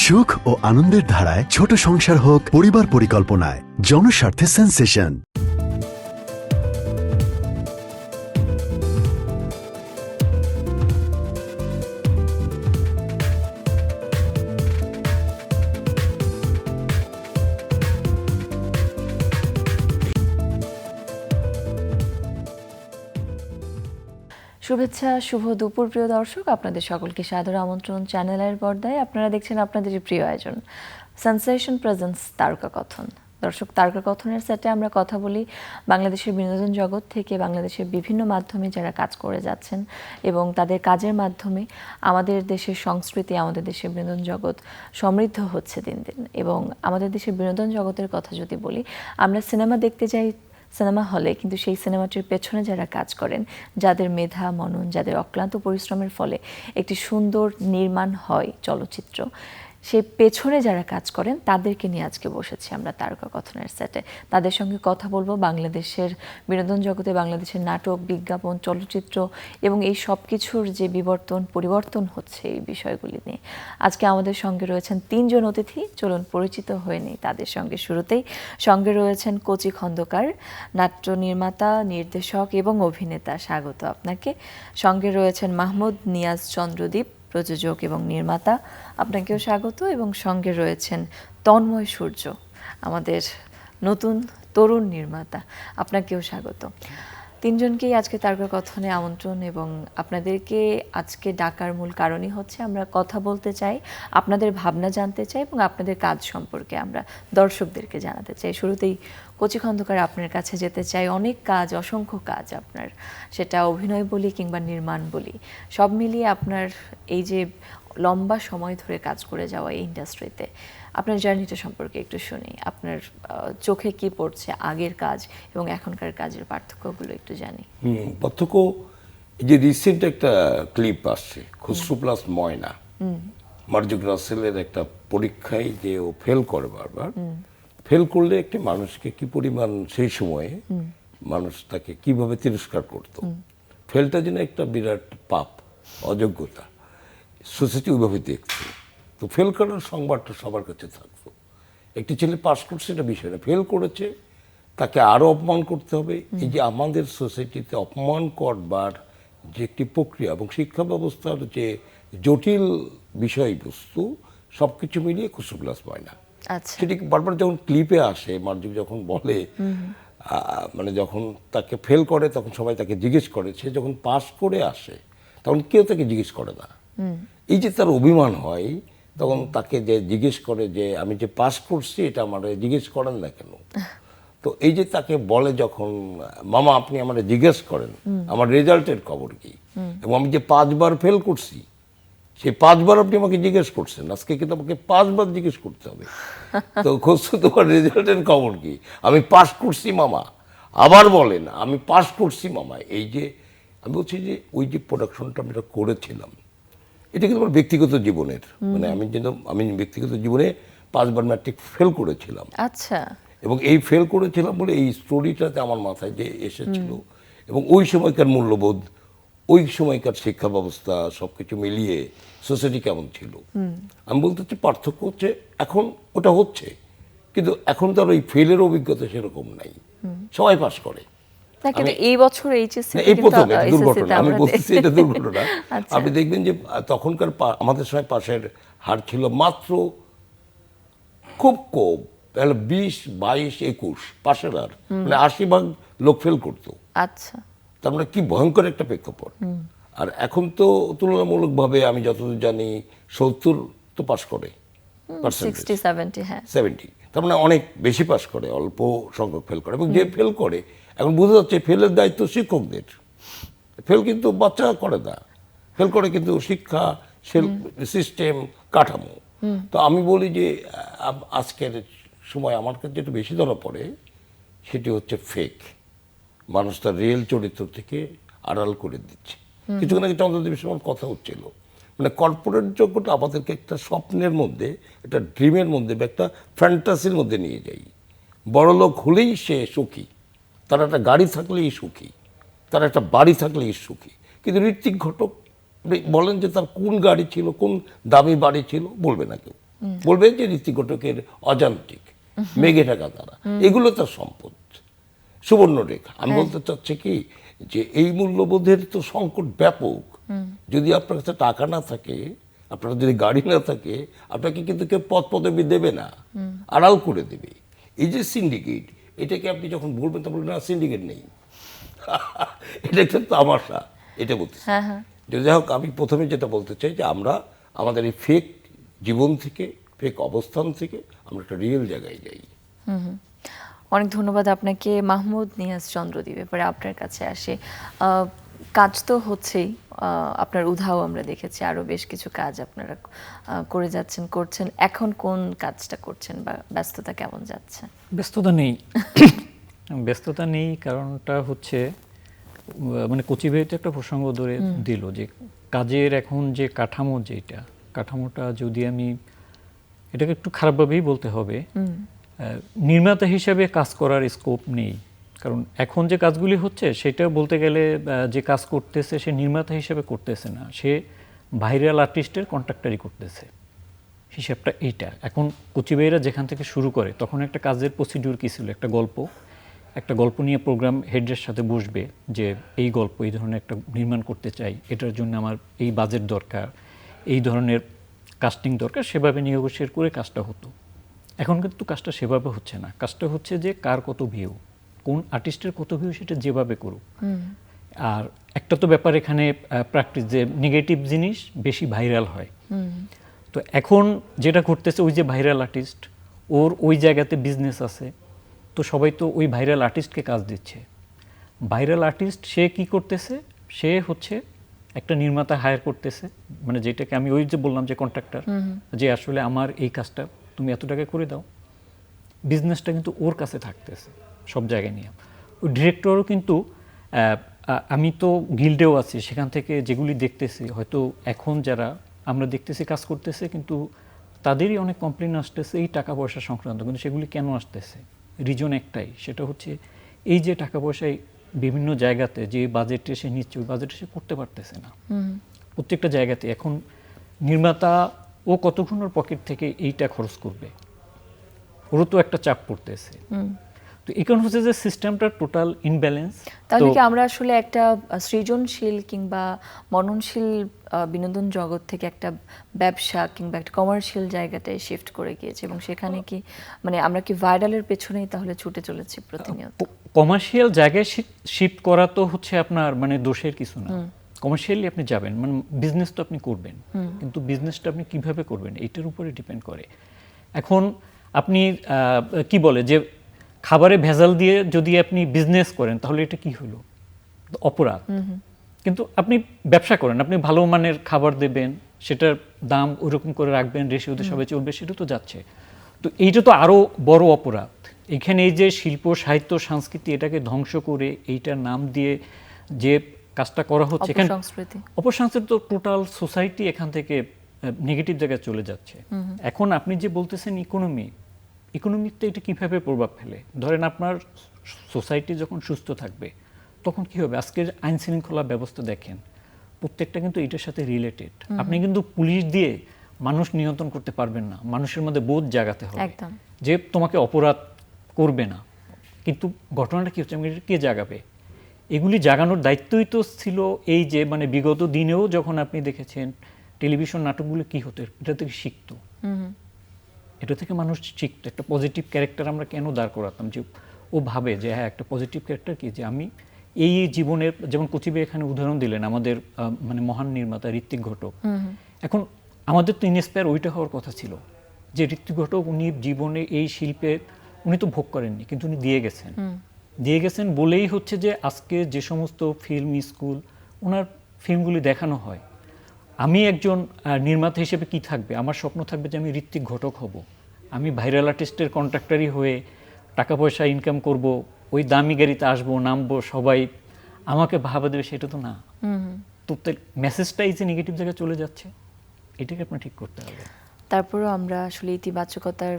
সুখ ও আনন্দের ধারায় ছোট সংসার হোক পরিবার পরিকল্পনায় জনস্বার্থে সেন্সেশন। শুভেচ্ছা, শুভ দুপুর প্রিয় দর্শক। আপনাদের সকলকে সাদর আমন্ত্রণ চ্যানেলের পর্দায়। আপনারা দেখছেন আপনাদের প্রিয় আয়োজন সেন্সেশন প্রেজেন্স তারকা কথন। দর্শক, তারকা কথনের সেটে আমরা কথা বলি বাংলাদেশের বিনোদন জগৎ থেকে, বাংলাদেশের বিভিন্ন মাধ্যমে যারা কাজ করে যাচ্ছেন এবং তাদের কাজের মাধ্যমে আমাদের দেশের সংস্কৃতি, আমাদের দেশের বিনোদন জগৎ সমৃদ্ধ হচ্ছে দিন দিন। এবং আমাদের দেশের বিনোদন জগতের কথা যদি বলি, আমরা সিনেমা দেখতে যাই সিনেমা হলে, কিন্তু সেই সিনেমাটির পেছনে যারা কাজ করেন, যাদের মেধা মনন, যাদের অক্লান্ত পরিশ্রমের ফলে একটি সুন্দর নির্মাণ হয় চলচ্চিত্র, সেই পেছনে যারা কাজ করেন তাদেরকে নিয়ে আজকে বসেছি আমরা তারকা কথনের সেটে। তাদের সঙ্গে কথা বলবো বাংলাদেশের বিনোদন জগতে, বাংলাদেশের নাটক, বিজ্ঞাপন, চলচ্চিত্র এবং এই সব কিছুর যে পরিবর্তন হচ্ছে এই বিষয়গুলি নিয়ে। আজকে আমাদের সঙ্গে রয়েছেন তিনজন অতিথি। চলুন পরিচিত হয়ে নেই তাদের সঙ্গে। শুরুতেই সঙ্গে রয়েছেন কচি খন্দকার, নাট্য নির্মাতা, নির্দেশক এবং অভিনেতা। স্বাগত আপনাকে। সঙ্গে রয়েছেন মাহমুদ নিয়াজ চন্দ্রদীপ, প্রযোজক এবং নির্মাতা। আপনাকেও স্বাগত। এবং সঙ্গে রয়েছেন তন্ময় সূর্য, আমাদের নতুন তরুণ নির্মাতা। আপনাকেও স্বাগত। তিনজনকেই আজকে তারকা কথনে আমন্ত্রণ। এবং আপনাদেরকে আজকে ডাকার মূল কারণই হচ্ছে আমরা কথা বলতে চাই, আপনাদের ভাবনা জানতে চাই এবং আপনাদের কাজ সম্পর্কে আমরা দর্শকদেরকে জানাতে চাই। শুরুতেই কচি খন্দকার, আপনার কাছে যেতে চাই। অনেক কাজ, অসংখ্য কাজ আপনার, সেটা অভিনয় বলি কিংবা নির্মাণ বলি, সব মিলিয়ে আপনার এই যে লম্বা সময় ধরে কাজ করে যাওয়া এই ইন্ডাস্ট্রিতে, আপনার জার্নিটা সম্পর্কে একটু শুনি। আপনার চোখে কি পড়ছে আগের কাজ এবং এখনকার কাজের পার্থক্যগুলো একটু জানি। পার্থক্য, এই যে রিসেন্ট একটা ক্লিপ আসছে খুসরু প্লাস ময়না, মার্জুক রাসেলের একটা পরীক্ষায় যে ও ফেল করে বারবার। ফেল করলে একটি মানুষকে কি পরিমাণ সেই সময়ে মানুষ তাকে কিভাবে তিরস্কার করত। ফেলটা যেন একটা বিরাট পাপ, অযোগ্যতা, সোসাইটি ওইভাবে দেখছে। তো ফেল করার সংবাদটা সবার কাছে থাকতো। একটি ছেলে পাস করছে এটা বিষয় না, ফেল করেছে তাকে আরও অপমান করতে হবে। এই যে আমাদের সোসাইটিতে অপমান করবার যে একটি প্রক্রিয়া এবং শিক্ষা ব্যবস্থার যে জটিল বিষয়বস্তু, সব কিছু মিলিয়ে খুসরু প্লাস ময়না। সেটি বারবার যখন ক্লিপে আসে, মার্জুক যখন বলে, মানে যখন তাকে ফেল করে তখন সবাই তাকে জিজ্ঞেস করে, সে যখন পাস করে আসে তখন কেউ তাকে জিজ্ঞেস করে না। এই যে তার অভিমান হয়, তখন তাকে যে জিজ্ঞেস করে যে আমি যে পাস করছি এটা আমার জিজ্ঞেস করেন না কেন। তো এই যে তাকে বলে যখন, মামা আপনি আমার জিজ্ঞেস করেন আমার রেজাল্টের খবর কি, এবং আমি যে 5 বার ফেল করছি সেই 5 বার আপনি আমাকে জিজ্ঞেস করছেন, আজকে কিন্তু আমাকে 5 বার জিজ্ঞেস করতে হবে। তো খুঁজছো তোমার রেজাল্টের খবর কি, আমি পাস করছি মামা, আবার বলেন আমি পাস করছি মামা। এই যে আমি বলছি যে ওই যে প্রোডাকশনটা আমরা করেছিলাম, এটা কিন্তু আমার ব্যক্তিগত জীবনের, মানে আমি ব্যক্তিগত জীবনে 5 বার ম্যাট্রিক ফেল করেছিলাম। আচ্ছা। এবং এই ফেল করেছিলাম বলে এই স্টোরিটাতে আমার মাথায় যে এসেছিল, এবং ওই সময়কার মূল্যবোধ, ওই সময়কার শিক্ষা ব্যবস্থা, সবকিছু মিলিয়ে সোসাইটি কেমন ছিল। আমি বলতে চাই পার্থক্য হচ্ছে এখন ওটা হচ্ছে, কিন্তু এখন তো আর ওই ফেলের অভিজ্ঞতা সেরকম নাই, সবাই পাস করে। এই বছর এইচএসসি এই প্রথম দুর্ঘটনা, আমি বলতেছি এটা দুর্ঘটনা। আপনি দেখবেন যে তখনকার আমাদের সময় পাশের হার ছিল মাত্র খুব কম, 20, 22, 21 পাশের হার, মানে 80% লোক ফেল করতো। আচ্ছা, তার মানে কি ভয়ঙ্কর একটা প্রেক্ষাপট। আর এখন তো তুলনামূলকভাবে আমি যতদূর জানি 70 তো পাস করে, 70, তার মানে অনেক বেশি পাস করে, অল্প সংখ্যক ফেল করে। এবং যে ফেল করে এখন বোঝা যাচ্ছে ফেলের দায়িত্ব শিক্ষকদের। ফেল কিন্তু বাচ্চা করে না, ফেল করে কিন্তু শিক্ষা সিস্টেম, কাঠামো। তো আমি বলি যে আজকের সময় আমার কাছে যেটা বেশি ধরা পড়ে সেটি হচ্ছে ফেক। মানুষ তার রিয়েল চরিত্র থেকে আড়াল করে দিচ্ছে। কিছুক্ষণ আগে চন্দ্রদেবের সময় কথা হচ্ছিল, মানে কর্পোরেট জগৎটা আমাদেরকে একটা স্বপ্নের মধ্যে, একটা ড্রিমের মধ্যে, একটা ফ্যান্টাসির মধ্যে নিয়ে যাই। বড়লোক হলেই সে সুখী, তার একটা গাড়ি থাকলেই সুখী, তার একটা বাড়ি থাকলেই সুখী। কিন্তু ঋত্বিক ঘটক বলেন যে তার কোন গাড়ি ছিল, কোন দামি বাড়ি ছিল, বলবে না কেউ। বলবে যে ঋত্বিক ঘটকের অযান্ত্রিক, মেঘে ঢাকা তারা, এগুলো তার সম্পদ, সুবর্ণরেখা। আমি বলতে চাচ্ছি কি যে এই মূল্যবোধের তো সংকট ব্যাপক। যদি আপনার কাছে টাকা না থাকে, আপনার যদি গাড়ি না থাকে, আপনাকে কিন্তু কেউ পদ পদবি দেবে না, আড়াল করে দেবে। এই যে সিন্ডিকেট, এটাকে আপনি যখন বলবেন তখন বলবেন না সিন্ডিকেট নেই, এটা একটা তামাশা, এটা বলতে যাই হোক। আমি প্রথমে যেটা বলতে চাই যে আমরা আমাদের এই ফেক জীবন থেকে, ফেক অবস্থান থেকে আমরা একটা রিয়েল জায়গায় যাই। অনেক ধন্যবাদ আপনাকে। মাহমুদ নিয়াজ চন্দ্রদ্বীপ, এবারে আপনার কাছে আসে। কাজ তো হচ্ছেই, আপনার উধাও আমরা দেখেছি, আরও বেশ কিছু কাজ আপনারা করে যাচ্ছেন, করছেন। এখন কোন কাজটা করছেন বা ব্যস্ততা কেমন যাচ্ছে? ব্যস্ততা নেই, ব্যস্ততা নেই। কারণটা হচ্ছে মানে কচিবাড়িতে একটা প্রসঙ্গ ধরে দিল যে কাজের এখন যে কাঠামো, যেটা কাঠামোটা যদি আমি এটাকে একটু খারাপভাবেই বলতে হবে, নির্মাতা হিসাবে কাজ করার স্কোপ নেই। কারণ এখন যে কাজগুলি হচ্ছে সেটা বলতে গেলে যে কাজ করতেছে সে নির্মাতা হিসেবে করতেছে না, সে ভাইরাল আর্টিস্টের কন্ট্রাক্টারি করতেছে। হিসাবটা এইটা। এখন কচিবাড়িরা যেখান থেকে শুরু করে তখন একটা কাজের প্রসিডিউর কী ছিল, একটা গল্প নিয়ে প্রোগ্রাম হেডের সাথে বসবে যে এই গল্প, এই ধরনের একটা নির্মাণ করতে চাই, এটার জন্য আমার এই বাজেট দরকার, এই ধরনের কাস্টিং দরকার, সেভাবে নেগোশিয়েট করে কাজটা হতো। এখন কিন্তু কাজটা সেভাবে হচ্ছে না। কাজটা হচ্ছে যে কার কত ভিউ, কোন আর্টিস্টের কত ভিউ, সেটা যেভাবে করুক। আর একটা তো ব্যাপার এখানে প্র্যাকটিস, যে নেগেটিভ জিনিস বেশি ভাইরাল হয়। তো এখন যেটা ঘটতেছে, ওই যে ভাইরাল আর্টিস্ট, ওর ওই জায়গাতে বিজনেস আছে, তো সবাই তো ওই ভাইরাল আর্টিস্টকে কাজ দিচ্ছে। ভাইরাল আর্টিস্ট সে কি করতেছে, সে হচ্ছে একটা নির্মাতা হায়ার করতেছে, মানে যেটাকে আমি ওই যে বললাম যে কন্ট্রাক্টর, যে আসলে আমার এই কাজটা তুমি এত টাকা করে দাও। বিজনেসটা কিন্তু ওর কাছে থাকতেছে সব জায়গায় নিয়ে। ওই ডিরেক্টরও কিন্তু, আমি তো গিল্ডেও আছি, সেখান থেকে যেগুলি দেখতেছি, হয়তো এখন যারা আমরা দেখতেছি কাজ করতেছে, কিন্তু তাদেরই অনেক কমপ্লেন আসতেছে এই টাকা পয়সা সংক্রান্ত। কিন্তু সেগুলি কেন আসতেছে, রিজন একটাই, সেটা হচ্ছে এই যে টাকা পয়সায় বিভিন্ন জায়গাতে যে বাজেটে সে নিচ্ছে, ওই বাজেটে সে করতে পারতেছে না প্রত্যেকটা জায়গাতে। এখন নির্মাতা ও কতক্ষণ ওর পকেট থেকে এইটা খরচ করবে, ওরও তো একটা চাপ পড়তেছে। তো এই কারণ হচ্ছে যে সিস্টেমটা টোটাল ইনব্যালেন্স। তাহলে কি আমরা আসলে একটা সৃজনশীল কিংবা মননশীল বিনোদন জগৎ থেকে একটা ব্যবসা কিংবা একটা কমার্শিয়াল জায়গাটায় শিফট করে গিয়েছি, এবং সেখানে কি মানে আমরা কি ভাইরালের পেছনেই তাহলে ছুটে চলেছি প্রতিনিয়ত? কমার্শিয়াল জায়গায় শিফট করা তো হচ্ছে আপনার মানে দোষের কিছু না। কমার্শিয়ালি আপনি যাবেন, মানে বিজনেস তো আপনি করবেন, কিন্তু বিজনেসটা আপনি কিভাবে করবেন এটার উপরে ডিপেন্ড করে। এখন আপনি কি বলে যে খাবারে ভেজাল দিয়ে যদি আপনি বিজনেস করেন তাহলে এটা কি হলো, অপরাধ। কিন্তু আপনি ব্যবসা করেন, আপনি ভালো মানের খাবার দেবেন, সেটার দাম ওইরকম করে রাখবেন, রেশিওতে সবাই চলবে, সেটা তো যাচ্ছে। তো এইটা তো আরো বড় অপরাধ। এখানে এই যে শিল্প সাহিত্য সংস্কৃতি, এটাকে ধ্বংস করে এইটার নাম দিয়ে যে কাজটা করা হচ্ছে, এখানে অপসংস্কৃতি, তো টোটাল সোসাইটি এখান থেকে নেগেটিভ জায়গায় চলে যাচ্ছে। এখন আপনি যে বলতেছেন ইকোনমিতে এটা কিভাবে প্রভাব ফেলে, ধরেন আপনার সোসাইটি যখন সুস্থ থাকবে তখন কি হবে? আজকের আইন শৃঙ্খলা ব্যবস্থা দেখেন, প্রত্যেকটা কিন্তু এটার সাথে রিলেটেড। আপনি কিন্তু পুলিশ দিয়ে মানুষ নিয়ন্ত্রণ করতে পারবেন না, মানুষের মধ্যে বোধ জাগাতে হবে যে তোমাকে অপরাধ করবে না। কিন্তু ঘটনাটা কি হচ্ছে, কে জাগাবে? এগুলি জাগানোর দায়িত্বই তো ছিল এই যে মানে বিগত দিনেও যখন আপনি দেখেছেন টেলিভিশন নাটকগুলো কি হতো, এটা থেকে শিখতো, এটা থেকে মানুষ শিখতো। একটা পজিটিভ ক্যারেক্টার আমরা কেন দাঁড় করাতাম, যে ও ভাবে যে হ্যাঁ একটা পজিটিভ ক্যারেক্টার কি, যে আমি এই জীবনের, যেমন কচিবে এখানে উদাহরণ দিলেন আমাদের মানে মহান নির্মাতা ঋত্বিক ঘটক। এখন আমাদের তো ইন্সপায়ার ওইটা হওয়ার কথা ছিল, যে ঋত্বিক ঘটক উনি জীবনে এই শিল্পে উনি তো ভোগ করেননি, কিন্তু উনি দিয়ে গেছেন বলেই হচ্ছে যে আজকে যে সমস্ত ফিল্ম স্কুল ওনার ফিল্মগুলি দেখানো হয়। আমি একজন নির্মাতা হিসেবে কি থাকবে, আমার স্বপ্ন থাকবে যে আমি ঋত্বিক ঘটক হব, আমি ভাইরাল আর্টিস্টের কন্ট্রাক্টারি হয়ে টাকা পয়সা ইনকাম করব, ওই দামি গাড়িতে আসবো, নামবো, সবাই আমাকে ভাবা দেবে, সেটা তো না। তো মেসেজটাই যে নেগেটিভ জায়গায় চলে যাচ্ছে, এটাকে আপনার ঠিক করতে হবে। তারপরেও আমরা আসলে ইতিবাচকতার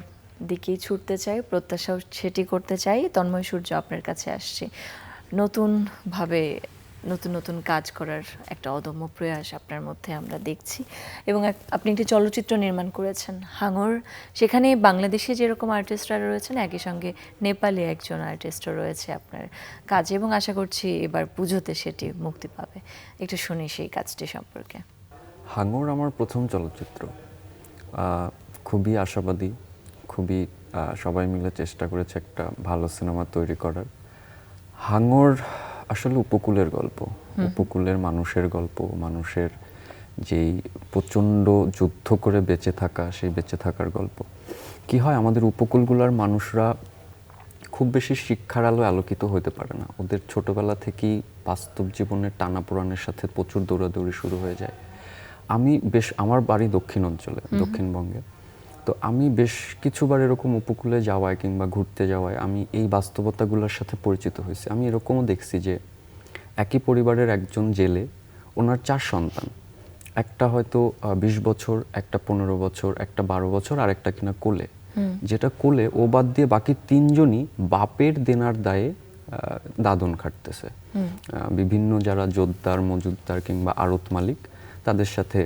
দিকেই ছুটতে চাই, প্রত্যাশাও সেটি করতে চাই। তন্ময় সূর্য, আপনার কাছে আসছি। নতুনভাবে নতুন নতুন কাজ করার একটা অদম্য প্রয়াস আপনার মধ্যে আমরা দেখছি এবং আপনি একটি চলচ্চিত্র নির্মাণ করেছেন হাঙর, সেখানে বাংলাদেশে যেরকম আর্টিস্টরা রয়েছেন একই সঙ্গে নেপালি একজন আর্টিস্টও রয়েছে আপনার কাজে, এবং আশা করছি এবার পুজোতে সেটি মুক্তি পাবে। একটু শুনি সেই কাজটি সম্পর্কে। হাঙর আমার প্রথম চলচ্চিত্র, খুবই আশাবাদী, খুবই সবাই মিলে চেষ্টা করেছে একটা ভালো সিনেমা তৈরি করার। হাঙর আসলে উপকূলের গল্প, উপকূলের মানুষের গল্প, মানুষের যেই প্রচণ্ড যুদ্ধ করে বেঁচে থাকা, সেই বেঁচে থাকার গল্প। কি হয়, আমাদের উপকূলগুলোর মানুষরা খুব বেশি শিক্ষার আলো আলোকিত হতে পারে না, ওদের ছোটবেলা থেকেই বাস্তব জীবনের টানাপোড়েনের সাথে প্রচুর দৌড়াদৌড়ি শুরু হয়ে যায়। আমার বাড়ি দক্ষিণ অঞ্চলে, দক্ষিণবঙ্গে, তো আমি বেশ কিছুবার এরকম উপকূলে যাওয়ায় কিংবা ঘুরতে যাওয়ায় আমি এই বাস্তবতাগুলোর সাথে পরিচিত হয়েছি। আমি এরকমও দেখছি যে একই পরিবারের একজন জেলে, ওনার 4 সন্তান, একটা হয়তো 20 বছর, একটা 15 বছর, একটা 12 বছর, আর একটা কিনা কোলে। যেটা কোলে, ও বাদ দিয়ে বাকি 3 জনই বাপের দেনার দায়ে দাদন খাটতেছে। বিভিন্ন যারা জোতদার, মজুদদার কিংবা আড়ত মালিক, তাদের সাথে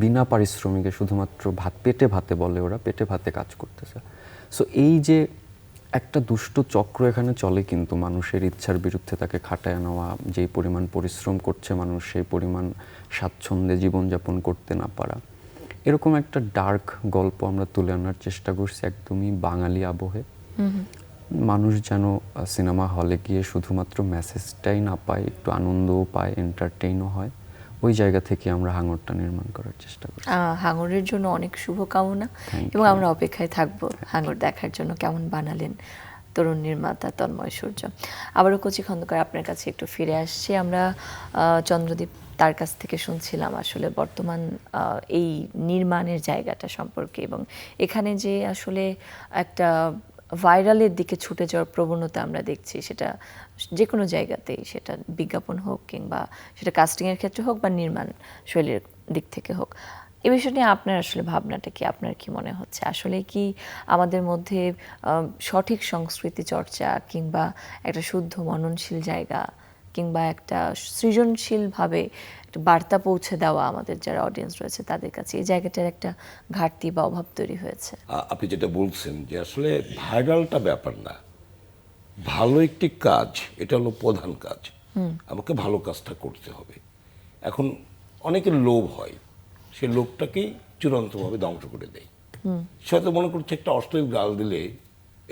বিনা পারিশ্রমিকে শুধুমাত্র পেটে ভাতে বলে, ওরা পেটে ভাতে কাজ করতেছে। সো এই যে একটা দুষ্ট চক্র এখানে চলে, কিন্তু মানুষের ইচ্ছার বিরুদ্ধে তাকে খাটায় নেওয়া, যেই পরিমাণ পরিশ্রম করছে মানুষ, সেই পরিমাণ স্বাচ্ছন্দ্যে জীবনযাপন করতে না পারা, এরকম একটা ডার্ক গল্প আমরা তুলে আনার চেষ্টা করছি একদমই বাঙালি আবহে। মানুষ যেন সিনেমা হলে গিয়ে শুধুমাত্র মেসেজটাই না পায়, একটু আনন্দও পায়, এন্টারটেইনও হয়, ওই জায়গা থেকে আমরা হাঙরটা নির্মাণ করার চেষ্টা করছি। হাঙরের জন্য অনেক শুভকামনা এবং আমরা অপেক্ষায় থাকব হাঙর দেখার জন্য। কেমন বানালেন তরুণ নির্মাতা তন্ময় সূর্য। আবারও কচি খন্দকার আপনার কাছে একটু ফিরে আসছি। আমরা চন্দ্রদীপ তার কাছ থেকে শুনছিলাম আসলে বর্তমান এই নির্মাণের জায়গাটা সম্পর্কে, এবং এখানে যে আসলে একটা ভাইরালের দিকে ছুটে যাওয়ার প্রবণতা আমরা দেখছি, সেটা যে কোনো জায়গাতেই, সেটা বিজ্ঞাপন হোক কিংবা সেটা কাস্টিংয়ের ক্ষেত্রে হোক বা নির্মাণ শৈলীর দিক থেকে হোক। এ বিষয় নিয়ে আপনার আসলে ভাবনাটা কি, আপনার কি মনে হচ্ছে আসলে কি আমাদের মধ্যে সঠিক সংস্কৃতি চর্চা কিংবা একটা শুদ্ধ মননশীল জায়গা কিংবা একটা সৃজনশীলভাবে একটা বার্তা পৌঁছে দেওয়া আমাদের যারা অডিয়েন্স রয়েছে তাদের কাছে, এই জায়গাটার একটা ঘাটতি বা অভাব তৈরি হয়েছে? আপনি যেটা বলছেন যে আসলে ভাইরালটা ব্যাপার না, ভালো একটি কাজ, এটা হলো প্রধান কাজ। আমাকে ভালো কাজটা করতে হবে। এখন অনেকের লোভ হয়, সে লোভটাকেই চূড়ান্তভাবে ধ্বংস করে দেয়। সে হয়তো মনে করছে একটা অশ্লীল গাল দিলে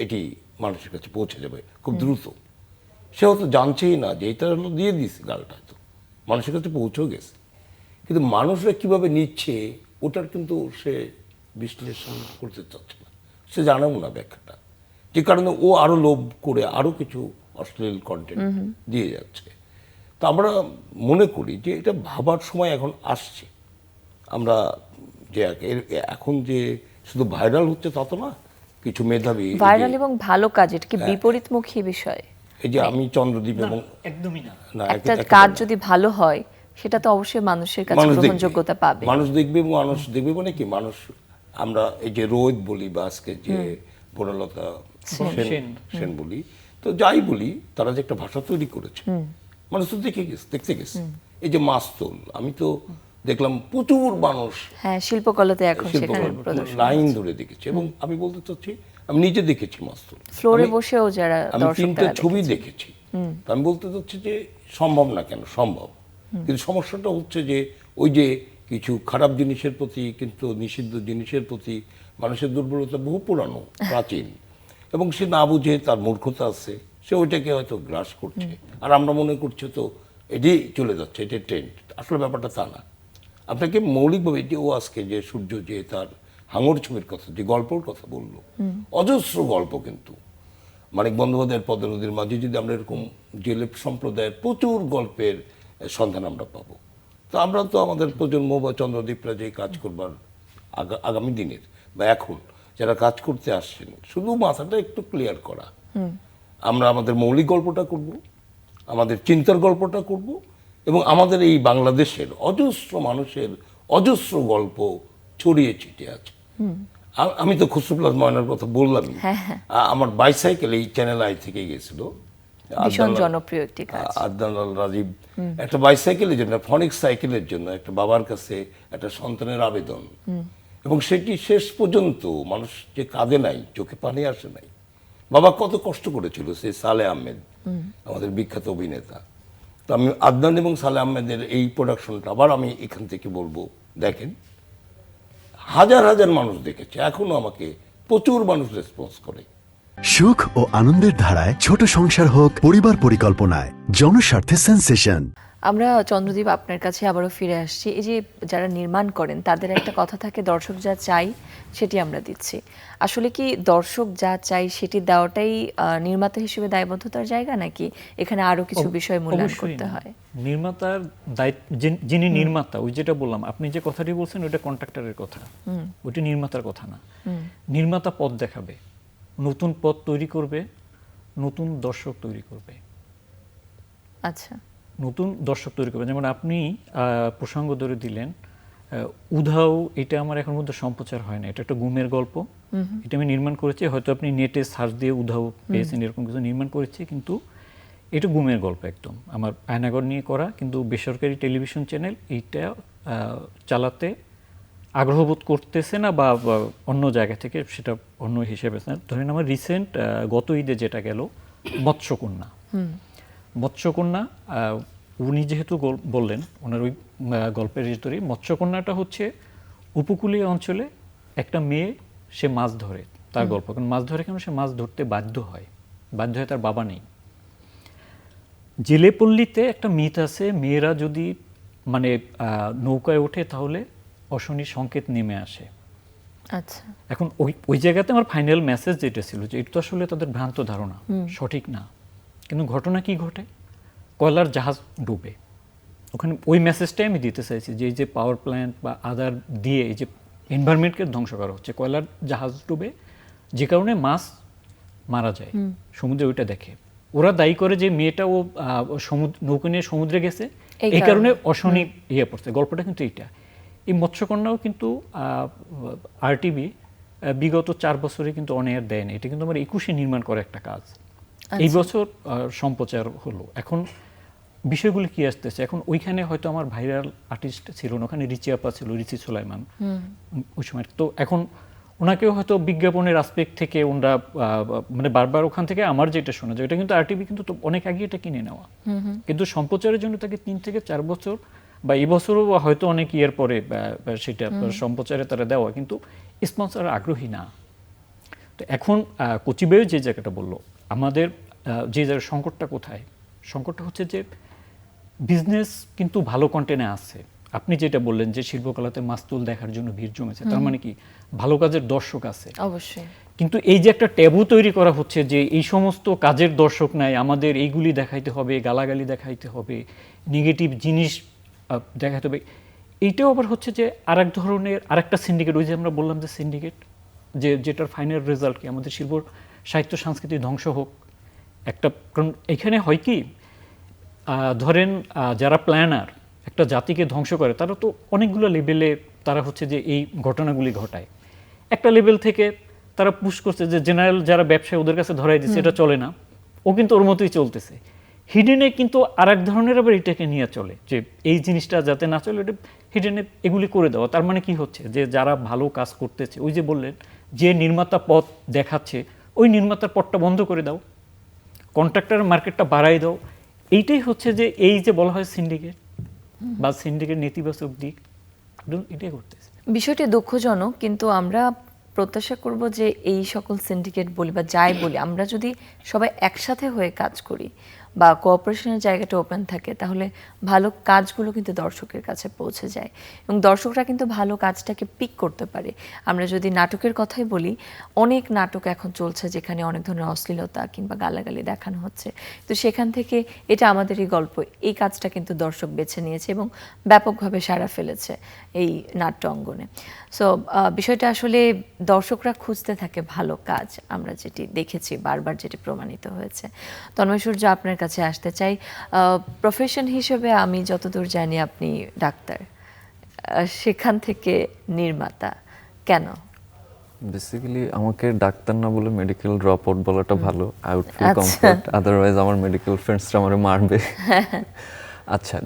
এটি মানুষের কাছে পৌঁছে যাবে খুব দ্রুত। সে হয়তো জানছেই না যে এটা হলো দিয়ে দিস গালটা, তো মানুষের কাছে পৌঁছেও গেছে, কিন্তু মানুষরা কিভাবে নিচ্ছে ওটার কিন্তু সে বিশ্লেষণ করতে চাচ্ছে না, সে জানেও না ব্যাখ্যাটা, যে কারণে ও আরো লোভ করে আরো কিছু অশ্লীল কন্টেন্ট দিয়ে যাচ্ছে। তো আমরা মনে করি যে এটা ভাবার সময় এখন আসছে। আমরা যে এখন যে শুধু ভাইরাল হচ্ছে তা তো না, কিছু মেধাবী ভাইরাল এবং ভালো কাজ, এটা কি বিপরীতমুখী বিষয়? এই যে আমি চন্দ্রদীপ এবং একদমই না, একটা কাজ যদি ভালো হয় সেটা তো অবশ্যই মানুষের কাছে গ্রহণযোগ্যতা পাবে, মানুষ দেখবে। এবং মানুষ দেখবে মানে কি, মানুষ আমরা এই যে রোদ বলি বা আজকে যে বনলতা সেন বলি, তো যাই বলি, তারা যে একটা ভাষা তৈরি করেছে মানুষ তো দেখতে গেছে। এই যে মাস্তল, আমি তো দেখলাম প্রচুর মানুষ, হ্যাঁ, শিল্পকলাতে এখন সেখানে প্রদর্শন লাইন ধরে দেখেছে। এবং আমি বলতে চাচ্ছি, আমি নিজে দেখেছি মাস্তল, ফ্লোরে বসেও যারা আমি দর্শক 3টা ছবি দেখেছি। তো আমি বলতে চাচ্ছি যে সম্ভব না কেন, সম্ভব। কিন্তু সমস্যাটা হচ্ছে যে ওই যে কিছু খারাপ জিনিসের প্রতি, কিন্তু নিষিদ্ধ জিনিসের প্রতি মানুষের দুর্বলতা বহু পুরানো, প্রাচীন, এবং সে না বুঝে, তার মূর্খতা আছে, সে ওইটাকে হয়তো গ্রাস করছে। আর আমরা মনে করছি তো এটি চলে যাচ্ছে, এটি ট্রেন্ড। আসলে ব্যাপারটা তা না। আপনাকে মৌলিকভাবে যে ও আজকে যে সূর্য যে তার হাঙর ছবির কথা, যে গল্পর কথা বললো, অজস্র গল্প, কিন্তু মানিক বন্দ্যোপাধ্যায়ের পদ্মনদীর মাঝে যদি আমরা এরকম জেলে সম্প্রদায়ের প্রচুর গল্পের সন্ধান আমরা পাবো। তো আমরা তো আমাদের প্রজন্ম বা চন্দ্রদীপরা যে কাজ করবার আগামী দিনের বা এখন যারা কাজ করতে আসছেন, শুধু মাথাটা একটু ক্লিয়ার করা, আমরা আমাদের মৌলিক গল্পটা করব, আমাদের চিন্তার গল্পটা করব, এবং আমাদের এই বাংলাদেশের অজস্র মানুষের অজস্র গল্প ছড়িয়ে ছিটিয়ে আছে। আমি তো খুসরু প্লাস ময়নার কথা বললামই। আমার বাইসাইকেল এই চ্যানেল আই থেকে গেছিল, ভীষণ আদনান- জনপ্রিয় একটি কাজ। আদনান আল রাজীব একটা বাইসাইকেলের জন্য, ফনিক সাইকেলের জন্য একটা বাবার কাছে একটা সন্তানের আবেদন, এবং সেটি শেষ পর্যন্ত মানুষ যে কাঁদে নাই, চোখে পানি আসে নাই। বাবা কত কষ্ট করেছিল, সেই সালে আহমেদ আমাদের বিখ্যাত অভিনেতা। তো আমি আদনান এবং সালে আহমেদের এই প্রোডাকশনটা আবার আমি এখান থেকে বলবো, দেখেন হাজার হাজার মানুষ দেখেছে, এখনো আমাকে প্রচুর মানুষ রেসপন্স করে। সুখ ও আনন্দের ধারায় ছোট সংসার হোক পরিবার পরিকল্পনায়, জনস্বার্থে সেন্সেশন। আমরা চন্দ্রদীপ আপনার কাছে আবারও ফিরে আসছি। এই যে যারা নির্মাণ করেন তাদের একটা কথা থাকে, দর্শক যা চাই সেটি আমরা দিচ্ছি। আসলে কি দর্শক যা চাই সেটি দেওয়াটাই নির্মাতা হিসেবে দায়বদ্ধতার জায়গা, নাকি এখানে আরো কিছু বিষয় মূল্যায়ন অবশ্যই করতে না। হয়? নির্মাতার দায়িত্ব, যিনি নির্মাতা, ওই যেটা বললাম, আপনি যে কথাটি বলছেন ওটা কন্ট্রাক্টরের কথা, ওইটা নির্মাতার কথা না। নির্মাতা পথ দেখাবে, নতুন পথ তৈরি করবে, নতুন দর্শক তৈরি করবে। আচ্ছা, নতুন দর্শক তৈরি করবে। যেমন আপনি প্রসঙ্গ ধরে দিলেন উধাও, এটা আমার এখন পর্যন্ত সম্প্রচার হয় না। এটা একটা গুমের গল্প, এটা আমি নির্মাণ করেছি। হয়তো আপনি নেটে সার্চ দিয়ে উধাও পেয়েছেন, এরকম কিছু নির্মাণ করেছি, কিন্তু এটা গুমের গল্প একদম। আমার আয়নাগর নিয়ে করা, কিন্তু বেসরকারি টেলিভিশন চ্যানেল এইটা চালাতে আগ্রহবোধ করতেছে না, বা অন্য জায়গা থেকে সেটা অন্য হিসেবে। ধরেন আমার রিসেন্ট গত ঈদে যেটা গেল, মৎস্যকন্যা। মৎস্যকন্যা, উনি যেহেতু বললেন ওনার ওই গল্পের ভিতরে, মৎস্যকন্যাটা হচ্ছে উপকূলীয় অঞ্চলে একটা মেয়ে, সে মাছ ধরে, তার গল্প। কারণ মাছ ধরে কেন, সে মাছ ধরতে বাধ্য হয়, তার বাবা নেই। জেলেপল্লীতে একটা মিথ আছে, মেয়েরা যদি মানে নৌকায় ওঠে তাহলে অশনি সংকেত নেমে আসে। আচ্ছা। এখন ওই জায়গাতে আমার ফাইনাল মেসেজ যেটা ছিল যে এটা তো আসলে তাদের ভ্রান্ত ধারণা, সঠিক না। কিন্তু ঘটনা কি ঘটে, কয়লার জাহাজ ডুবে। ওখানে ওই মেসেজটাই আমি দিতে চাইছি যে এই যে পাওয়ার প্ল্যান্ট বা আদার দিয়ে এই যে এনভায়রনমেন্টকে ধ্বংস করা হচ্ছে, কয়লার জাহাজ ডুবে, যে কারণে মাছ মারা যায় সমুদ্রে, ওইটা দেখে ওরা দায়ী করে যে মেয়েটা ও নৌকা নিয়ে সমুদ্রে গেছে, এই কারণে অশনি ইয়ে পড়ছে। গল্পটা কিন্তু এইটা। এই মৎস্যকন্যাও কিন্তু আরটিভি বিগত 4 বছরে কিন্তু অন এয়ার দেয়নি। এটা কিন্তু আমার 21-এ নির্মাণ করা একটা কাজ, এই বছর সম্প্রচার হলো। এখন বিষয়গুলি কি আসতেছে, এখন ওইখানে হয়তো আমার ভাইরাল আর্টিস্ট ছিল না, ওখানে রিচি আপা ছিল, রিচি সুলাইমান ওই সময়। তো এখন ওনাকেও হয়তো বিজ্ঞাপনের আসপেক্ট থেকে ওনারা মানে বারবার ওখান থেকে আমার যেটা শোনা যায়, এটা কিন্তু আরটিভি কিন্তু অনেক আগে এটা কিনে নেওয়া, কিন্তু সম্প্রচারের জন্য তাকে 3 থেকে 4 বছর বা এই বছরও হয়তো অনেক ইয়ার পরে সেটা সম্প্রচারে তারা দেওয়া, কিন্তু স্পন্সর আগ্রহী না। তো এখন কচিবাইও যে জায়গাটা বললো, আমাদের যে জায়গার সংকটটা কোথায়, সংকটটা হচ্ছে যে বিজনেস কিন্তু ভালো কন্টেন্টে আছে। আপনি যেটা বললেন যে শিল্পকলাতে মাস্তুল দেখার জন্য ভিড় জমেছে, তার মানে কি ভালো কাজের দর্শক আছে অবশ্যই। কিন্তু এই যে একটা ট্যাবু তৈরি করা হচ্ছে যে এই সমস্ত কাজের দর্শক নাই, আমাদের এইগুলি দেখাইতে হবে, গালাগালি দেখাইতে হবে, নেগেটিভ জিনিস দেখাইতে হবে, এইটাও আবার হচ্ছে যে আরেক ধরনের আরেকটা সিন্ডিকেট। ওই যে আমরা বললাম যে সিন্ডিকেট, যেটার ফাইনাল রেজাল্ট কি আমাদের শিল্প সাহিত্য সংস্কৃতি ধ্বংস হোক একটা। কারণ এখানে হয় কি, ধরেন যারা প্ল্যানার একটা জাতিকে ধ্বংস করে, তারা তো অনেকগুলো লেভেলে তারা হচ্ছে যে এই ঘটনাগুলি ঘটায়। একটা লেভেল থেকে তারা পুশ করছে যে জেনারেল যারা ব্যবসায়ী ওদের কাছে ধরাই দিচ্ছে এটা চলে না, ও কিন্তু ওর মতোই চলতেছে। হিডেনে কিন্তু আর এক ধরনের আবার এটাকে নিয়ে চলে যে এই জিনিসটা যাতে না চলে, এটা হিডেনে এগুলি করে দেওয়া। তার মানে কি হচ্ছে যে যারা ভালো কাজ করতেছে, ওই যে বললেন যে নির্মাতা পথ দেখাচ্ছে, ওই নির্মাতার পথটা বন্ধ করে দাও, কন্ট্রাক্টর মার্কেটটা বাড়াই দাও। এইটাই হচ্ছে যে এই যে বলা হয় সিন্ডিকেট বা সিন্ডিকেট নেতিবাচক দিক, এটাই করতেছে। বিষয়টি দুঃখজনক, কিন্তু আমরা প্রত্যাশা করব যে এই সকল সিন্ডিকেট বলি বা যাই বলি, আমরা যদি সবাই একসাথে হয়ে কাজ করি বা কোঅপারেশনের জায়গাটা ওপেন থাকে, তাহলে ভালো কাজগুলো কিন্তু দর্শকের কাছে পৌঁছে যায় এবং দর্শকরা কিন্তু ভালো কাজটাকে পিক করতে পারে। আমরা যদি নাটকের কথাই বলি, অনেক নাটক এখন চলছে যেখানে অনেক ধরনের অশ্লীলতা কিংবা গালাগালি দেখানো হচ্ছে, তো সেখান থেকে এটা আমাদের এই গল্প, এই কাজটা কিন্তু দর্শক বেছে নিয়েছে এবং ব্যাপকভাবে সাড়া ফেলেছে এই নাট্য অঙ্গনে। সো বিষয়টা আসলে দর্শকরা খুঁজতে থাকে ভালো কাজ, আমরা যেটি দেখেছি বারবার, যেটি প্রমাণিত হয়েছে। তন্ময় সূর্য, আপনার কাছে আসতে চাই। প্রফেশন হিসেবে আমি যতদূর জানি আপনি ডাক্তার, সেখান থেকে নির্মাতা, কেন? বেসিক্যালি আমাকে ডাক্তার না বলে মেডিকেল ড্রপ আউট বলাটা ভালো। আই উড ফিল আচ্ছা। কমফর্ট, আদারওয়াইজ আমার মেডিকেল ফ্রেন্ডসরা আমারে মারবে। আচ্ছা,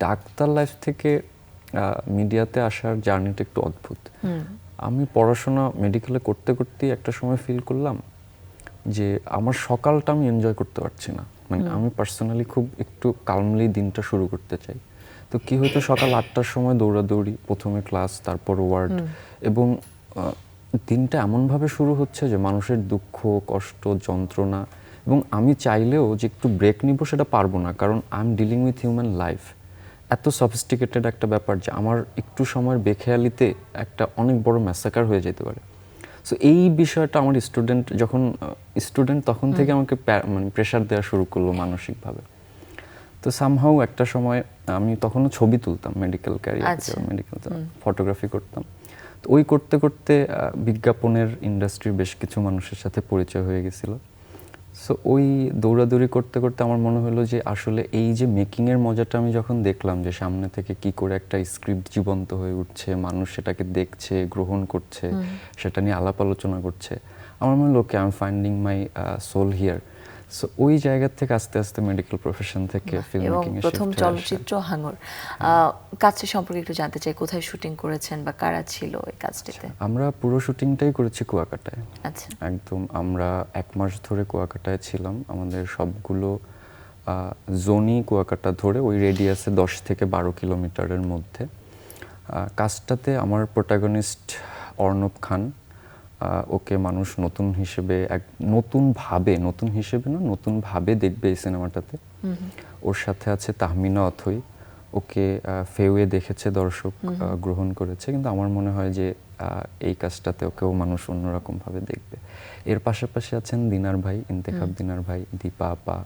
ডাক্তার লাইফ থেকে মিডিয়াতে আসার জার্নিটা একটু অদ্ভুত। আমি পড়াশোনা মেডিকেলে করতে করতেই একটা সময় ফিল করলাম যে আমার সকালটা আমি এনজয় করতে পারছি না। মানে আমি পার্সোনালি খুব একটু কালমলি দিনটা শুরু করতে চাই। তো কি হয়তো সকাল 8টার সময় দৌড়াদৌড়ি, প্রথমে ক্লাস, তারপর ওয়ার্ড, এবং দিনটা এমনভাবে শুরু হচ্ছে যে মানুষের দুঃখ, কষ্ট, যন্ত্রণা, এবং আমি চাইলেও যে একটু ব্রেক নিব সেটা পারবো না, কারণ I am dealing with human life. এত সফিস্টিকেটেড একটা ব্যাপার যে আমার একটু সময়ের বেখেয়ালিতে একটা অনেক বড় ম্যাসাকার হয়ে যেতে পারে। সো এই বিষয়টা আমার স্টুডেন্ট তখন থেকে আমাকে মানে প্রেশার দেওয়া শুরু করলো মানসিকভাবে। তো সামহাউ একটা সময় আমি তখনও ছবি তুলতাম, মেডিকেল ক্যারিয়ার, মেডিকেল ফটোগ্রাফি করতাম। তো ওই করতে করতে বিজ্ঞাপনের ইন্ডাস্ট্রির বেশ কিছু মানুষের সাথে পরিচয় হয়ে গেছিল। সো ওই দৌড়াদৌড়ি করতে করতে আমার মনে হলো যে আসলে এই যে মেকিংয়ের মজাটা আমি যখন দেখলাম যে সামনে থেকে কি করে একটা স্ক্রিপ্ট জীবন্ত হয়ে উঠছে, মানুষ সেটাকে দেখছে, গ্রহণ করছে, সেটা নিয়ে আলাপ আলোচনা করছে, আমার মনে হলো I am finding my soul here. So ওই জায়গা থেকে আস্তে আস্তে মেডিকেল প্রফেশন থেকে ফিল্ম এবং মেকিং এ প্রথম চলচ্চিত্র হাঙর, কাজটি সম্পর্কে একটু জানতে চাই, কোথায় শুটিং করেছেন বা কারা ছিল এই কাজটিতে? আমরা পুরো শুটিংটাই করেছি কুয়াকাটায়। আচ্ছা। একদম আমরা 1 মাস ধরে কুয়াকাটায় ছিলাম। আমাদের সবগুলো জোনই কুয়াকাটা ধরে ওই রেডিয়াসে 10 থেকে 12 কিলোমিটারের মধ্যে। কাজটাতে আমার প্রোটাগনিস্ট অর্ণব খান, ওকে মানুষ নতুন হিসেবে নতুনভাবে দেখবে এই সিনেমাটাতে। ওর সাথে আছে তাহমিনা অথই, ওকে ফেউয়ে দেখেছে দর্শক, গ্রহণ করেছে, কিন্তু আমার মনে হয় যে এই কাজটাতে ওকেও মানুষ অন্যরকমভাবে দেখবে। এর পাশাপাশি আছেন দিনার ভাই, ইন্তেখাব দিনার ভাই, দীপা আপা,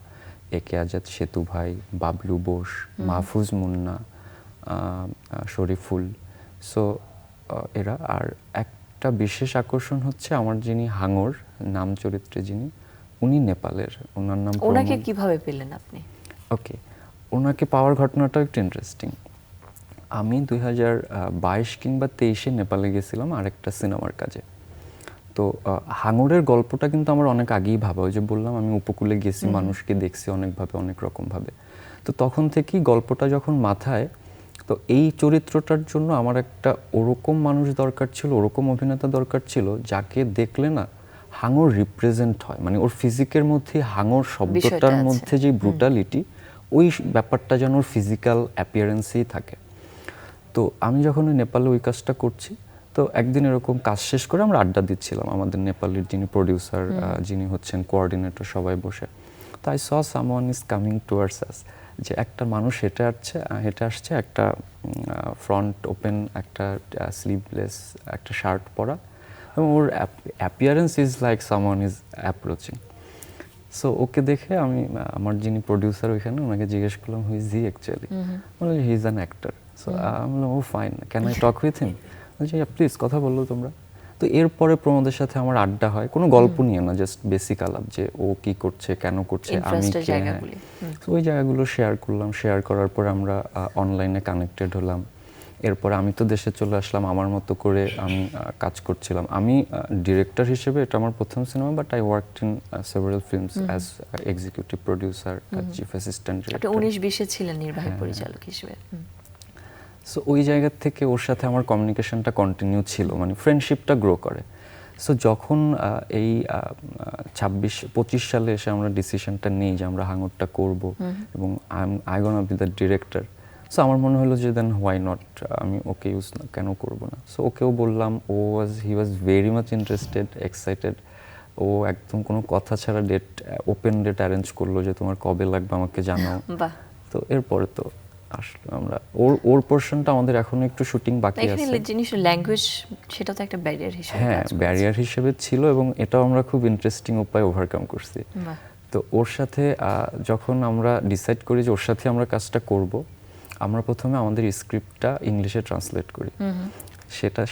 একে আজাদ সেতু ভাই, বাবলু বোস, মাহফুজ মুন্না, শরীফুল। সো এরা। আর একটা বিশেষ আকর্ষণ হচ্ছে আমার যিনি হাঙর নাম চরিত্রে যিনি, উনি নেপালের, ওনার নাম ওনাকে কিভাবে পেলেন আপনি? ওকে, ওনাকে পাওয়ার ঘটনাটা একটু ইন্টারেস্টিং। আমি 2022 কিংবা 23-এ নেপালে গেছিলাম আরেকটা সিনেমার কাজে। তো হাঙরের গল্পটা কিন্তু আমার অনেক আগেই ভাবা, ওই যে বললাম আমি উপকূলে গেছি, মানুষকে দেখছি অনেকভাবে, অনেক রকমভাবে। তো তখন থেকেই গল্পটা যখন মাথায়, তো এই চরিত্রটার জন্য আমার একটা ওরকম মানুষ দরকার ছিল, ওরকম অভিনেতা দরকার ছিল যাকে দেখলে না হাঙর রিপ্রেজেন্ট হয়, মানে ওর ফিজিকের মধ্যে হাঙর শব্দটার মধ্যে যে ব্রুটালিটি, ওই ব্যাপারটা যেন ওর ফিজিক্যাল অ্যাপিয়ারেন্সেই থাকে। তো আমি যখন ওই নেপালে ওই কাজটা করছি, তো একদিন এরকম কাজ শেষ করে আমরা আড্ডা দিচ্ছিলাম, আমাদের নেপালের যিনি প্রডিউসার, যিনি হচ্ছেন কোঅর্ডিনেটর, সবাই বসে। তো I saw someone is coming towards us, যে একটা মানুষ হেঁটে আসছে একটা ফ্রন্ট ওপেন, একটা স্লিভলেস একটা শার্ট পরা, এবং ওর appearance is like someone is approaching. So ওকে দেখে আমি আমার যিনি প্রডিউসার ওইখানে, ওনাকে জিজ্ঞেস করলাম হু ইজ হি অ্যাকচুয়ালি, বললাম he is an actor. So আমি বললাম oh fine, can I talk with him? বলছি প্লিজ কথা বললো তোমরা। তো এরপরে প্রমোদের সাথে আমার আড্ডা হয়, কোনো গল্প নিয়ে না, জাস্ট বেসিক আলাপ, যে ও কি করছে, কেন করছে, আমি কে। তো ওই জায়গাগুলো শেয়ার করলাম, শেয়ার করার পর আমরা অনলাইনে কানেক্টেড হলাম। এরপর আমি তো দেশে চলে আসলাম, আমার মতো করে আমি কাজ করছিলাম। আমি ডিরেক্টর হিসেবে, এটা আমার প্রথম সিনেমা, but I worked in several films as executive producer, chief assistant director. 19-20-এ ছিলেন নির্বাহী পরিচালক হিসেবে। সো ওই জায়গা থেকে ওর সাথে আমার কমিউনিকেশনটা কন্টিনিউ ছিল, মানে ফ্রেন্ডশিপটা গ্রো করে। সো যখন এই 25 সালে এসে আমরা ডিসিশনটা নিই যে আমরা হাঙরটা করব, এবং I gonna be the director, so আমার মনে হলো যে দেন হোয়াই নট, আমি ওকে ইউজ কেন করবো না। সো ওকেও বললাম, he was very much interested, excited. ও একদম কোনো কথা ছাড়া ওপেন ডেট অ্যারেঞ্জ করলো যে তোমার কবে লাগবে আমাকে জানাও। তো এরপরে তো আসলে আমরা ওর পোরশনটা আমাদের এখনো একটু শুটিং বাকি আছে। এখানে জিনিস ল্যাঙ্গুয়েজ, সেটা তো একটা ব্যারিয়ার হিসেবে, হ্যাঁ ব্যারিয়ার হিসেবে ছিল, এবং এটাও আমরা খুব ইন্টারেস্টিং উপায়ে ওভারকাম করছি। তো ওর সাথে যখন আমরা ডিসাইড করি যে ওর সাথে আমরা কাজটা করব, আমরা প্রথমে আমাদের স্ক্রিপ্টটা ইংলিশে ট্রান্সলেট করি।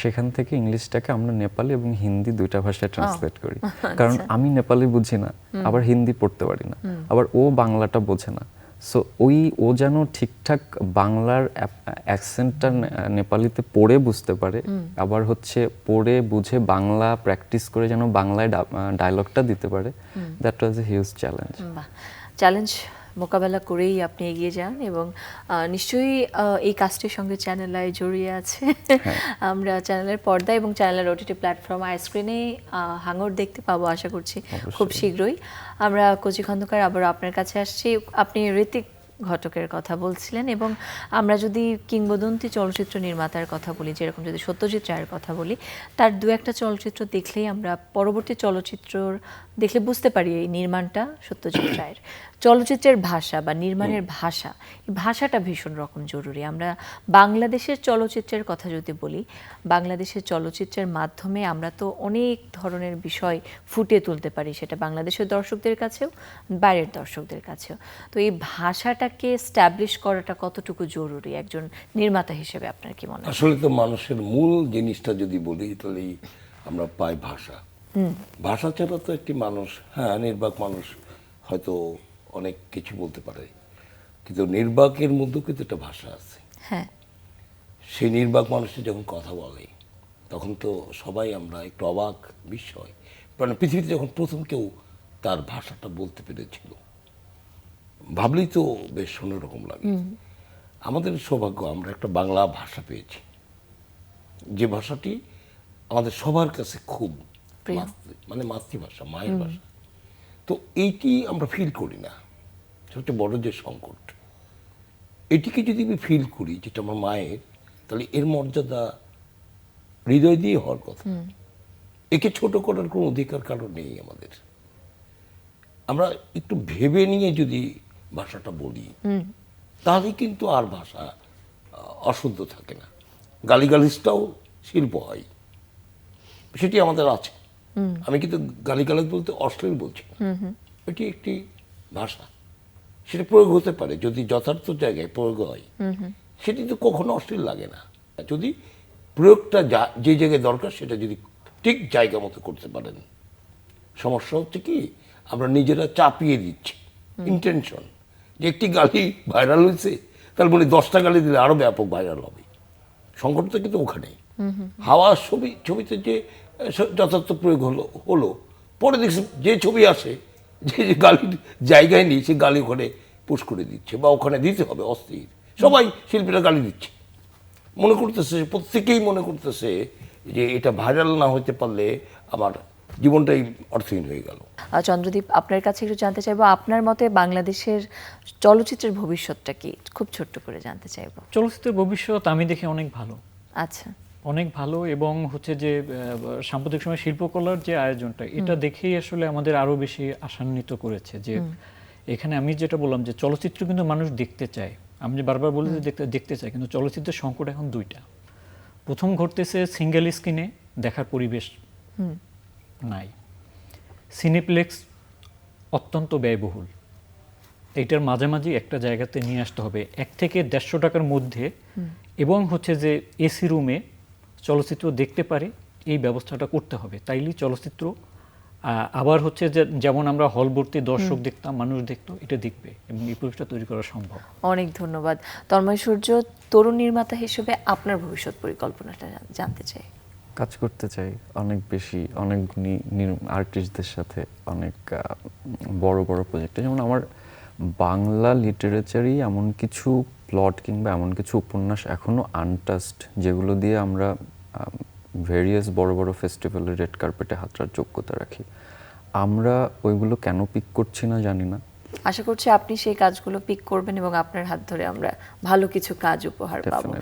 সেখান থেকে ইংলিশটাকে আমরা নেপালি এবং হিন্দি দুইটা ভাষায় ট্রান্সলেট করি, কারণ আমি নেপালি বুঝি না, আবার হিন্দি পড়তে পারি না, আবার ও বাংলাটা বোঝে না। সো ও যেন ঠিকঠাক বাংলার অ্যাকসেন্টটা নেপালিতে পড়ে বুঝতে পারে, আবার হচ্ছে পড়ে বুঝে বাংলা প্র্যাকটিস করে যেন বাংলায় ডায়লগটা দিতে পারে। That was a huge challenge. Challenge মোকাবেলা করেই আপনি এগিয়ে যান এবং নিশ্চয়ই এই কাজটির সঙ্গে চ্যানেল আই জড়িয়ে আছে। আমরা চ্যানেলের পর্দা এবং চ্যানেলের ওটিটি প্ল্যাটফর্ম আইস্ক্রিনে হাঙর দেখতে পাবো আশা করছি খুব শীঘ্রই। আমরা কচি খন্দকার আবার আপনার কাছে আসছি। আপনি ঋত্বিক ঘটকের কথা বলছিলেন এবং আমরা যদি কিংবদন্তি চলচ্চিত্র নির্মাতার কথা বলি, যেরকম যদি সত্যজিৎ রায়ের কথা বলি, তার দু একটা চলচ্চিত্র দেখলেই আমরা পরবর্তী চলচ্চিত্র দেখলে বুঝতে পারি এই নির্মাণটা সত্যজিৎ রায়ের। চলচ্চিত্রের ভাষা বা নির্মাণের ভাষা, এই ভাষাটা ভীষণ রকম জরুরি। আমরা বাংলাদেশের চলচ্চিত্রের কথা যদি বলি, বাংলাদেশের চলচ্চিত্রের মাধ্যমে আমরা তো অনেক ধরনের বিষয় ফুটিয়ে তুলতে পারি, সেটা বাংলাদেশের দর্শকদের কাছেও বাইরের দর্শকদের কাছেও। তো এই ভাষাটাকে স্ট্যাবলিশ করাটা কতটুকু জরুরি একজন নির্মাতা হিসেবে আপনার কি মনে হয়? আসলে তো মানুষের মূল জিনিসটা যদি বলি তাহলে আমরা পাই ভাষা। ভাষা ছাড়া তো একটি মানুষ, হ্যাঁ নির্বাক মানুষ হয়তো অনেক কিছু বলতে পারে, কিন্তু নির্বাকের মধ্যেও কিন্তু একটা ভাষা আছে। হ্যাঁ, সেই নির্বাক মানুষটি যখন কথা বলে তখন তো সবাই আমরা একটু অবাক বিস্ময়, কারণ পৃথিবীতে যখন প্রথম কেউ তার ভাষাটা বলতে পেরেছিল ভাবলেই তো বেশ অন্যরকম লাগে। আমাদের সৌভাগ্য আমরা একটা বাংলা ভাষা পেয়েছি, যে ভাষাটি আমাদের সবার কাছে খুব মানে মাতৃভাষা, মায়ের ভাষা। তো এইটি আমরা ফিল করি না, সবচেয়ে বড় যে সংকট। এটিকে যদি আমি ফিল করি যেটা আমার মায়ের, তাহলে এর মর্যাদা হৃদয় দিয়ে হওয়ার কথা। একে ছোট করার কোনো অধিকার কারণ নেই আমাদের। আমরা একটু ভেবে নিয়ে যদি ভাষাটা বলি তাহলে কিন্তু আর ভাষা অশুদ্ধ থাকে না, গালিগালিজটাও শিল্প হয়, সেটি আমাদের আছে। আমি কিন্তু গালিগালাজ বলতে অশ্লীল বলছি না, এটি একটি ভাষা, সেটা প্রয়োগ হতে পারে যদি যথার্থ জায়গায় প্রয়োগ হয়, সেটি তো কখনো অশ্লীল লাগে না। যদি প্রয়োগটা যে জায়গায় দরকার সেটা যদি ঠিক জায়গা মতো করতে পারেন। সমস্যা হচ্ছে কি আমরা নিজেরা চাপিয়ে দিচ্ছি ইন্টেনশন, যে একটি গালি ভাইরাল হয়েছে তার মানে 10টা গালি দিলে আরো ব্যাপক ভাইরাল হবে। সংকটটা কিন্তু ওখানেই। হাওয়া ছবিতে যে যথার্থ প্রয়োগ হলো পরে দেখছি যে ছবি আসে যে গালির জায়গায় নেই সে গালি ওখানে পুশ করে দিচ্ছে বা ওখানে দিতে হবে অস্থির। সবাই শিল্পীরা গালি দিচ্ছে, মনে করতেছে, প্রত্যেকেই মনে করতেছে যে এটা ভাইরাল না হতে পারলে আমার জীবনটাই অর্থহীন হয়ে গেল। চন্দ্রদীপ, আপনার কাছে একটু জানতে চাইবো আপনার মতে বাংলাদেশের চলচ্চিত্রের ভবিষ্যৎটা কি, খুব ছোট্ট করে জানতে চাইবো। চলচ্চিত্রের ভবিষ্যৎ আমি দেখি অনেক ভালো, আচ্ছা, অনেক ভালো। এবং হচ্ছে যে সাম্প্রতিক সময় শিল্পকলার যে আয়োজনটা, এটা দেখেই আসলে আমাদের আরো বেশি আশান্বিত করেছে যে এখানে আমি যেটা বললাম যে চলচ্চিত্র কিন্তু মানুষ দেখতে চায়, আমি যে বারবার বলি যে দেখতে চায়, কিন্তু চলচ্চিত্রের সংকট এখন দুইটা। প্রথম ঘটতেছে সিঙ্গেল স্ক্রিনে দেখার পরিবেশ নাই, সিনেপ্লেক্স অত্যন্ত ব্যয়বহুল, এইটার মাঝামাঝি একটা জায়গাতে নিয়ে আসতে হবে 1 থেকে 150 টাকার মধ্যে, এবং হচ্ছে যে এসি রুমে চলচ্চিত্র দেখতে পারে এই ব্যবস্থাটা করতে হবে, তাইলেই চলচ্চিত্র আবার হচ্ছে যে যেমন আমরা হল ভর্তি দর্শক দেখতাম, মানুষ দেখতো, এটা দেখবে এবং এই পরিবেশটা তৈরি করা সম্ভব। অনেক ধন্যবাদ। তন্ময় সূর্য, তরুণ নির্মাতা হিসেবে আপনার ভবিষ্যৎ পরিকল্পনাটা জানতে চাই। কাজ করতে চাই অনেক বেশি, অনেক গুণী আর্টিস্টদের সাথে, অনেক বড় বড় প্রজেক্টে। যেমন আমার বাংলা লিটারেচারই এমন কিছু প্লট কিংবা এমন কিছু উপন্যাস এখনো আনটাচড, যেগুলো দিয়ে আমরা ভেরিয়াস বড় বড় ফেস্টিভ্যালের রেড কার্পেটে হাতড়ার যোগ্যতা রাখি। আমরা ওইগুলো কেন পিক করছি না জানি না। আশা করছি আপনি সেই কাজগুলো পিক করবেন এবং আপনার হাত ধরে আমরা ভালো কিছু কাজ উপহার পাবো,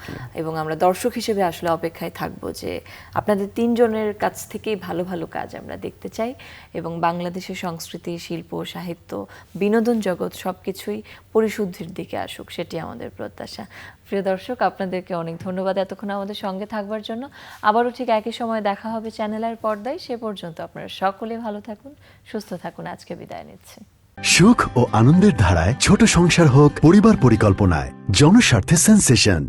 এবং আমরা দর্শক হিসেবে আসলে অপেক্ষায় থাকবো যে আপনাদের 3 জনের কাছ থেকেই ভালো ভালো কাজ আমরা দেখতে চাই, এবং বাংলাদেশের সংস্কৃতি, শিল্প, সাহিত্য, বিনোদন জগৎ সবকিছুই পরিশুদ্ধির দিকে আসুক, সেটি আমাদের প্রত্যাশা। প্রিয় দর্শক, আপনাদেরকে অনেক ধন্যবাদ এতক্ষণ আমাদের সঙ্গে থাকবার জন্য। আবারও ঠিক একই সময় দেখা হবে চ্যানেলের পর্দায়। সে পর্যন্ত আপনারা সকলে ভালো থাকুন, সুস্থ থাকুন। আজকে বিদায় নিচ্ছি। সুখ ও আনন্দের ধারায় ছোট সংসার হোক পরিবার পরিকল্পনায়, জনস্বার্থে সেন্সেশন।